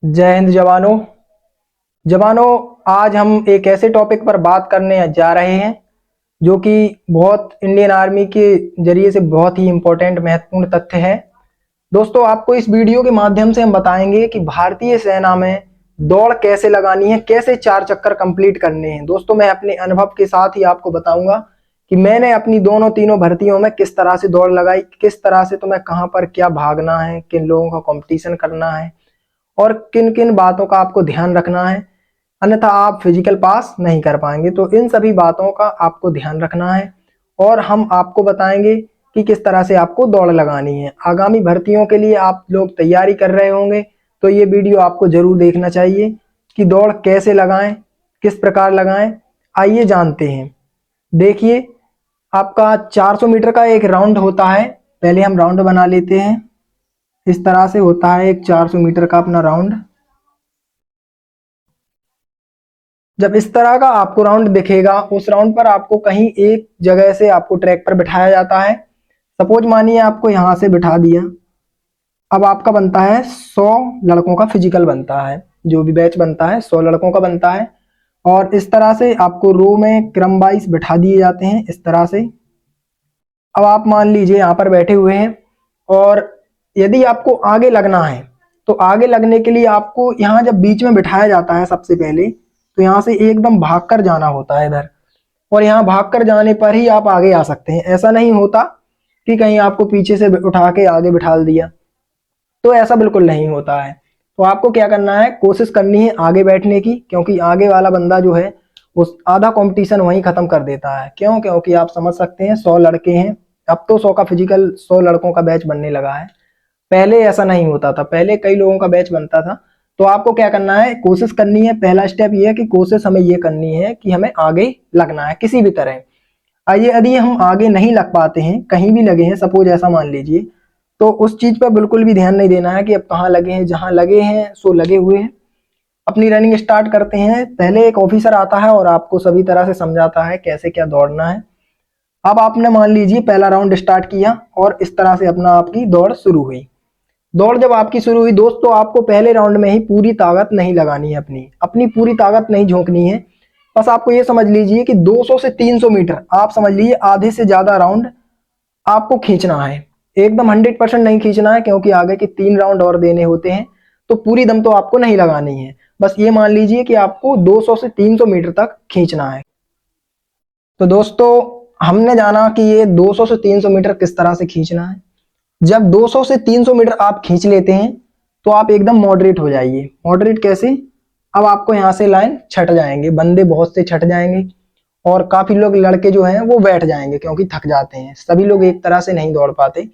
जय हिंद जवानों। आज हम एक ऐसे टॉपिक पर बात करने जा रहे हैं जो कि बहुत इंडियन आर्मी के जरिए से बहुत ही इम्पोर्टेंट महत्वपूर्ण तथ्य है। दोस्तों, आपको इस वीडियो के माध्यम से हम बताएंगे कि भारतीय सेना में दौड़ कैसे लगानी है, कैसे 4 चक्कर कंप्लीट करने हैं। दोस्तों, मैं अपने अनुभव के साथ ही आपको बताऊंगा कि मैंने अपनी दोनों तीनों भर्तियों में किस तरह से दौड़ लगाई, किस तरह से तुम्हें कहां पर क्या भागना है, किन लोगों का कंपटीशन करना है और किन किन बातों का आपको ध्यान रखना है, अन्यथा आप फिजिकल पास नहीं कर पाएंगे। तो इन सभी बातों का आपको ध्यान रखना है और हम आपको बताएंगे कि किस तरह से आपको दौड़ लगानी है। आगामी भर्तियों के लिए आप लोग तैयारी कर रहे होंगे तो ये वीडियो आपको जरूर देखना चाहिए कि दौड़ कैसे लगाएं, किस प्रकार लगाएं। आइए जानते हैं। देखिए, आपका 400 मीटर का एक राउंड होता है। पहले हम राउंड बना लेते हैं। इस तरह से होता है एक 400 मीटर का अपना राउंड। जब इस तरह का आपको राउंड दिखेगा, उस राउंड पर आपको कहीं एक जगह से आपको ट्रैक पर बिठाया जाता है। सपोज मानिए आपको यहां से बिठा दिया। अब आपका बनता है 100 लड़कों का फिजिकल बनता है। जो भी बैच बनता है 100 लड़कों का बनता है और इस तरह से आपको रो में क्रम वाइज बिठा दिए जाते हैं इस तरह से। अब आप मान लीजिए यहाँ पर बैठे हुए हैं और यदि आपको आगे लगना है तो आगे लगने के लिए आपको यहाँ जब बीच में बिठाया जाता है सबसे पहले, तो यहाँ से एकदम भागकर जाना होता है इधर, और यहाँ भागकर जाने पर ही आप आगे आ सकते हैं। ऐसा नहीं होता कि कहीं आपको पीछे से उठा के आगे बिठा दिया, तो ऐसा बिल्कुल नहीं होता है। तो आपको क्या करना है, कोशिश करनी है आगे बैठने की, क्योंकि आगे वाला बंदा जो है उस आधा कंपटीशन वहीं खत्म कर देता है। क्यों? क्योंकि आप समझ सकते हैं 100 लड़के हैं। अब तो 100 का फिजिकल 100 लड़कों का बैच बनने लगा है। पहले ऐसा नहीं होता था, पहले कई लोगों का बैच बनता था। तो आपको क्या करना है, कोशिश करनी है। पहला स्टेप ये है कि कोशिश हमें ये करनी है कि हमें आगे लगना है किसी भी तरह। आइए, यदि हम आगे नहीं लग पाते हैं, कहीं भी लगे हैं, सपोज ऐसा मान लीजिए, तो उस चीज पर बिल्कुल भी ध्यान नहीं देना है कि अब कहाँ लगे हैं। जहां लगे हैं सो लगे हुए हैं। अपनी रनिंग स्टार्ट करते हैं। पहले एक ऑफिसर आता है और आपको सभी तरह से समझाता है कैसे क्या दौड़ना है। अब आपने मान लीजिए पहला राउंड स्टार्ट किया और इस तरह से अपना आपकी दौड़ शुरू हुई। दौड़ जब आपकी शुरू हुई दोस्तों, आपको पहले राउंड में ही पूरी ताकत नहीं लगानी है, अपनी अपनी पूरी ताकत नहीं झोंकनी है। बस आपको ये समझ लीजिए कि 200 से 300 मीटर, आप समझ लीजिए आधे से ज्यादा राउंड आपको खींचना है। एकदम 100% नहीं खींचना है, क्योंकि आगे के 3 राउंड और देने होते हैं। तो पूरी दम तो आपको नहीं लगानी है। बस ये मान लीजिए कि आपको 200 से 300 मीटर तक खींचना है। तो दोस्तों, हमने जाना कि ये 200 से 300 मीटर किस तरह से खींचना है। जब 200 से 300 मीटर आप खींच लेते हैं तो आप एकदम मॉडरेट हो जाइए। मॉडरेट कैसे? अब आपको यहाँ से लाइन छट जाएंगे, बंदे बहुत से छट जाएंगे और काफी लोग लड़के जो हैं वो बैठ जाएंगे, क्योंकि थक जाते हैं। सभी लोग एक तरह से नहीं दौड़ पाते।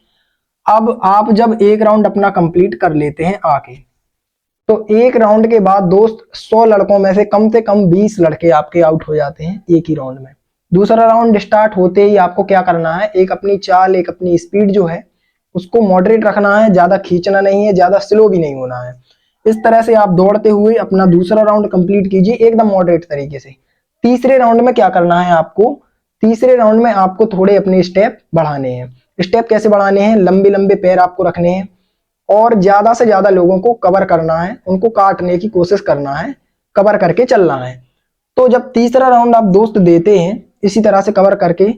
अब आप जब एक राउंड अपना कंप्लीट कर लेते हैं आके, तो एक राउंड के बाद दोस्त 100 लड़कों में से कम 20 लड़के आपके आउट हो जाते हैं एक ही राउंड में। दूसरा राउंड स्टार्ट होते ही आपको क्या करना है, एक अपनी चाल, एक अपनी स्पीड जो है उसको मॉडरेट रखना है। ज्यादा खींचना नहीं है, ज्यादा स्लो भी नहीं होना है। इस तरह से आप दौड़ते हुए अपना दूसरा राउंड कंप्लीट कीजिए एकदम मॉडरेट तरीके से। तीसरे राउंड में क्या करना है आपको, तीसरे राउंड में आपको थोड़े अपने स्टेप बढ़ाने हैं। स्टेप कैसे बढ़ाने हैं, लंबे लंबे पैर आपको रखने हैं और ज्यादा से ज्यादा लोगों को कवर करना है, उनको काटने की कोशिश करना है, कवर करके चलना है। तो जब तीसरा राउंड आप दोस्त देते हैं इसी तरह से कवर करके,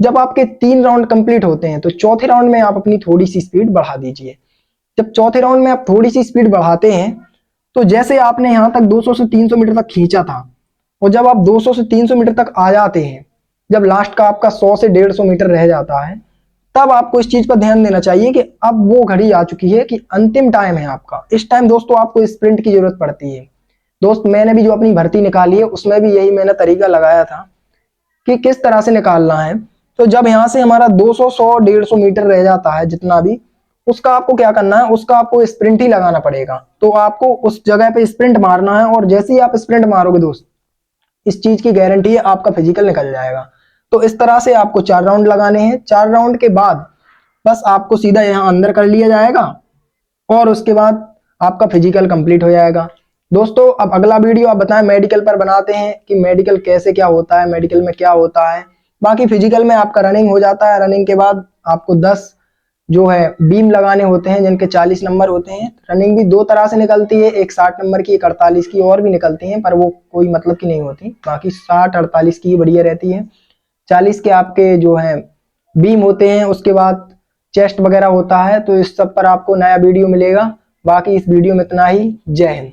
जब आपके 3 राउंड कंप्लीट होते हैं तो चौथे राउंड में आप अपनी थोड़ी सी स्पीड बढ़ा दीजिए। जब चौथे राउंड में आप थोड़ी सी स्पीड बढ़ाते हैं तो जैसे आपने यहां तक 200 से 300 मीटर तक खींचा था, और जब आप 200 से 300 मीटर तक आ जाते हैं, जब लास्ट का आपका 100 से 150 मीटर रह जाता है, तब आपको इस चीज पर ध्यान देना चाहिए कि अब वो घड़ी आ चुकी है कि अंतिम टाइम है आपका। इस टाइम दोस्तों आपको स्प्रिंट की जरूरत पड़ती है। दोस्त, मैंने भी जो अपनी भर्ती निकाली है उसमें भी यही मैंने तरीका लगाया था कि किस तरह से निकालना है। तो जब यहाँ से हमारा 200, 100, 150 मीटर रह जाता है, जितना भी, उसका आपको क्या करना है, उसका आपको स्प्रिंट ही लगाना पड़ेगा। तो आपको उस जगह पे स्प्रिंट मारना है और जैसे ही आप स्प्रिंट मारोगे दोस्त, इस चीज की गारंटी है आपका फिजिकल निकल जाएगा। तो इस तरह से आपको 4 राउंड लगाने हैं। 4 राउंड के बाद बस आपको सीधा यहाँ अंदर कर लिया जाएगा और उसके बाद आपका फिजिकल कंप्लीट हो जाएगा। दोस्तों, अब अगला वीडियो आप बताएं मेडिकल पर बनाते हैं कि मेडिकल कैसे क्या होता है, मेडिकल में क्या होता है। बाकी फिजिकल में आपका रनिंग हो जाता है। रनिंग के बाद आपको 10 जो है बीम लगाने होते हैं जिनके 40 नंबर होते हैं। रनिंग भी दो तरह से निकलती है, एक 60 नंबर की, एक 48 की, और भी निकलती हैं पर वो कोई मतलब की नहीं होती। बाकी 60-48 की बढ़िया रहती है। 40 के आपके जो है बीम होते हैं, उसके बाद चेस्ट वगैरह होता है। तो इस सब पर आपको नया वीडियो मिलेगा। बाकी इस वीडियो में इतना ही। जय हिंद।